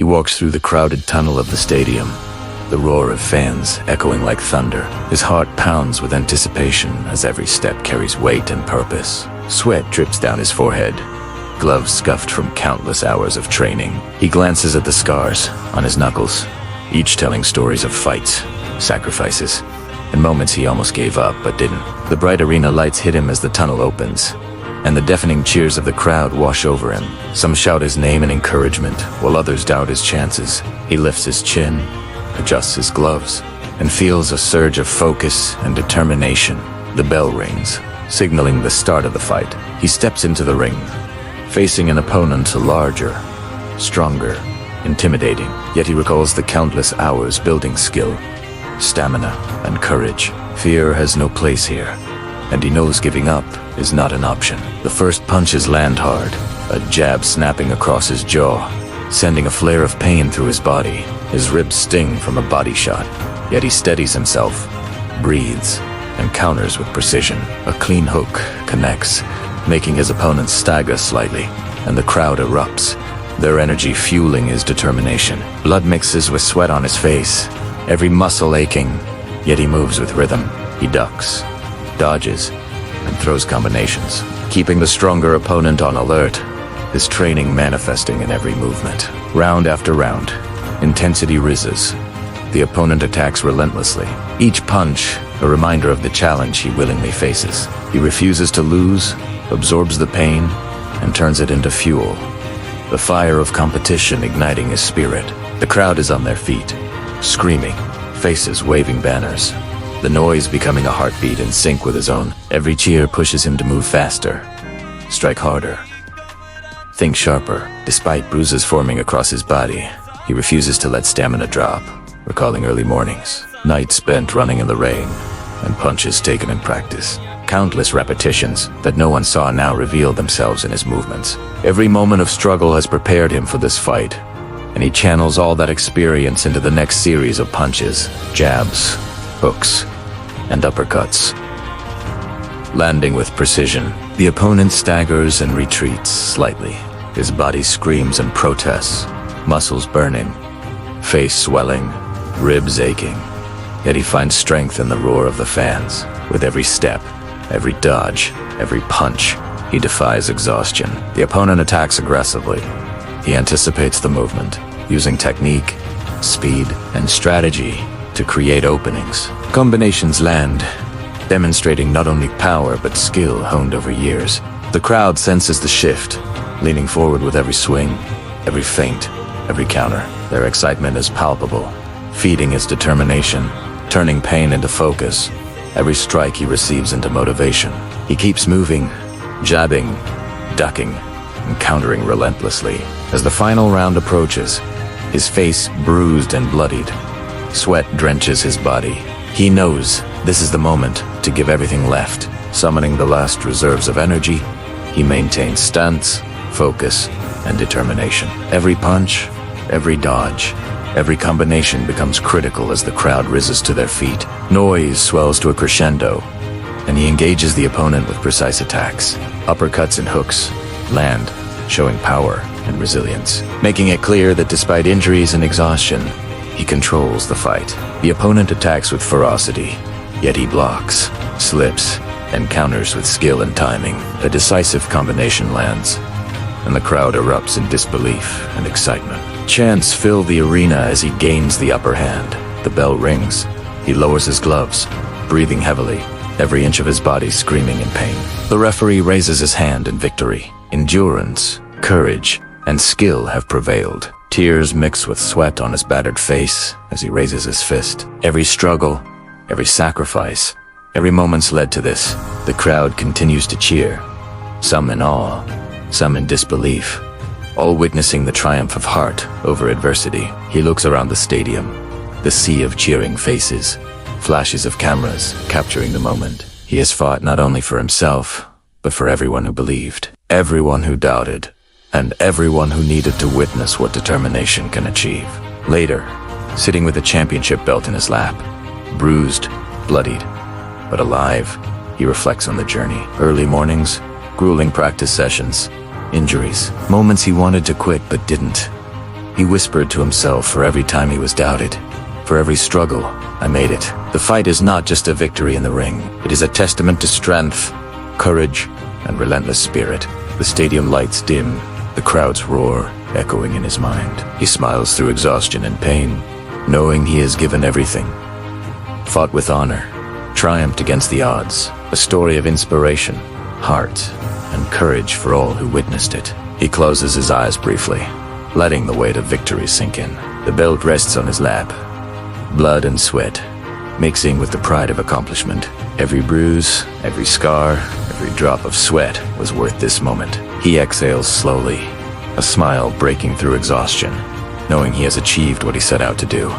He walks through the crowded tunnel of the stadium, the roar of fans echoing like thunder. His heart pounds with anticipation as every step carries weight and purpose. Sweat drips down his forehead, gloves scuffed from countless hours of training. He glances at the scars on his knuckles, each telling stories of fights, sacrifices, and moments he almost gave up but didn't. The bright arena lights hit him as the tunnel opens, and the deafening cheers of the crowd wash over him. Some shout his name in encouragement, while others doubt his chances. He lifts his chin, adjusts his gloves, and feels a surge of focus and determination. The bell rings, signaling the start of the fight. He steps into the ring, facing an opponent larger, stronger, intimidating. Yet he recalls the countless hours building skill, stamina, and courage. Fear has no place here, and he knows giving up is not an option. The first punches land hard, a jab snapping across his jaw, sending a flare of pain through his body. His ribs sting from a body shot, yet he steadies himself, breathes, and counters with precision. A clean hook connects, making his opponent stagger slightly, and the crowd erupts, their energy fueling his determination. Blood mixes with sweat on his face, every muscle aching, yet he moves with rhythm. He ducks, dodges, and throws combinations, keeping the stronger opponent on alert, his training manifesting in every movement. Round after round, intensity rises. The opponent attacks relentlessly, each punch a reminder of the challenge he willingly faces. He refuses to lose, absorbs the pain, and turns it into fuel, the fire of competition igniting his spirit. The crowd is on their feet, screaming, faces waving banners, the noise becoming a heartbeat in sync with his own. Every cheer pushes him to move faster, strike harder, think sharper. Despite bruises forming across his body, he refuses to let stamina drop, recalling early mornings, nights spent running in the rain, and punches taken in practice. Countless repetitions that no one saw now reveal themselves in his movements. Every moment of struggle has prepared him for this fight, and he channels all that experience into the next series of punches, jabs, hooks, and uppercuts. Landing with precision, the opponent staggers and retreats slightly. His body screams and protests, muscles burning, face swelling, ribs aching. Yet he finds strength in the roar of the fans. With every step, every dodge, every punch, he defies exhaustion. The opponent attacks aggressively. He anticipates the movement, using technique, speed, and strategy to create openings. Combinations land, demonstrating not only power but skill honed over years. The crowd senses the shift, leaning forward with every swing, every feint, every counter. Their excitement is palpable, feeding his determination, turning pain into focus, every strike he receives into motivation. He keeps moving, jabbing, ducking, and countering relentlessly. As the final round approaches, his face bruised and bloodied, sweat drenches his body. He knows this is the moment to give everything left. Summoning the last reserves of energy, he maintains stance, focus, and determination. Every punch, every dodge, every combination becomes critical as the crowd rises to their feet. Noise swells to a crescendo, and he engages the opponent with precise attacks. Uppercuts and hooks land, showing power and resilience, making it clear that despite injuries and exhaustion, he controls the fight. The opponent attacks with ferocity, yet he blocks, slips, and counters with skill and timing. A decisive combination lands, and the crowd erupts in disbelief and excitement. Chants fill the arena as he gains the upper hand. The bell rings. He lowers his gloves, breathing heavily, every inch of his body screaming in pain. The referee raises his hand in victory. Endurance, courage, and skill have prevailed. Tears mix with sweat on his battered face as he raises his fist. Every struggle, every sacrifice, every moment's led to this. The crowd continues to cheer, some in awe, some in disbelief, all witnessing the triumph of heart over adversity. He looks around the stadium, the sea of cheering faces, flashes of cameras capturing the moment. He has fought not only for himself, but for everyone who believed, everyone who doubted, and everyone who needed to witness what determination can achieve. Later, sitting with the championship belt in his lap, bruised, bloodied, but alive, he reflects on the journey. Early mornings, grueling practice sessions, injuries, moments he wanted to quit but didn't. He whispered to himself for every time he was doubted. For every struggle, I made it. The fight is not just a victory in the ring. It is a testament to strength, courage, and relentless spirit. The stadium lights dim, the crowds roar, echoing in his mind. He smiles through exhaustion and pain, knowing he has given everything. Fought with honor, triumphed against the odds. A story of inspiration, heart, and courage for all who witnessed it. He closes his eyes briefly, letting the weight of victory sink in. The belt rests on his lap, blood and sweat, mixing with the pride of accomplishment. Every bruise, every scar, every drop of sweat was worth this moment. He exhales slowly, a smile breaking through exhaustion, knowing he has achieved what he set out to do.